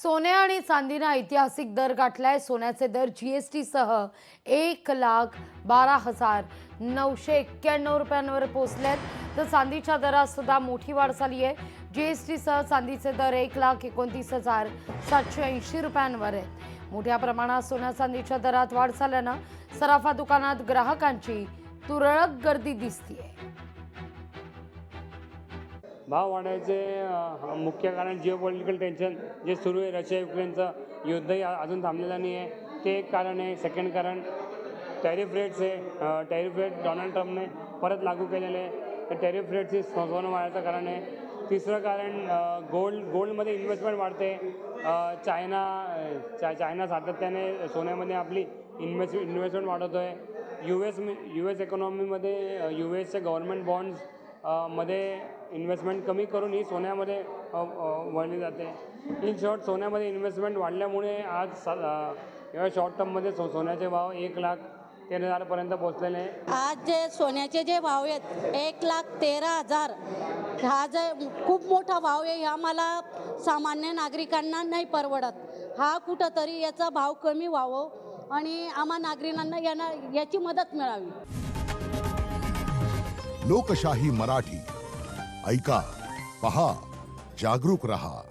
सोने आणि चांदीनं ऐतिहासिक दर गाठलाय. सोन्याचे दर जीएसटी सह 1,12,991 रुपयांवर पोहोचलेत. तर चांदीच्या दरात सुद्धा मोठी वाढ झाली आहे. जीएसटी सह चांदीचे दर 1,29,780 रुपयांवर आहेत. मोठ्या प्रमाणात सोन्या चांदीच्या दरात वाढ झाल्यानं सराफा दुकानात ग्राहकांची तुरळक गर्दी दिसतीये. भाव वाढायचे मुख्य कारण जिओपॉलिटिकल टेन्शन जे सुरू आहे. रशिया युक्रेनचं युद्धही अजून थांबलेलं नाही आहे, ते एक कारण आहे. सेकंड कारण टॅरिफ रेट्स आहे. टॅरिफ रेट डोनाल्ड ट्रम्पने परत लागू केलेले आहे. तर टॅरिफ रेट्सही सोनं वाढायचं कारण आहे. तिसरं कारण गोल्डमध्ये इन्व्हेस्टमेंट वाढते. चायना सातत्याने सोन्यामध्ये आपली इन्व्हेस्टमेंट वाढवतो आहे. यू एस इकॉनॉमीमध्ये एसचे गव्हर्नमेंट बॉन्ड्स मध्ये इन्व्हेस्टमेंट कमी करून ही सोन्यामध्ये वळली जाते. इन शॉर्ट सोन्यामध्ये इन्व्हेस्टमेंट वाढल्यामुळे आज शॉर्ट टर्ममध्ये सोन्याचे भाव 1,13,000 पर्यंत पोहोचलेले आहे. आज जे सोन्याचे जे भाव आहेत 1,13,000, हा जे खूप मोठा भाव आहे. हा मला सामान्य नागरिकांना नाही परवडत. हा कुठंतरी याचा भाव कमी व्हावं आणि आम्हा नागरिकांना याची मदत मिळावी. लोकशाही मराठी ऐका, पहा, जागरूक रहा.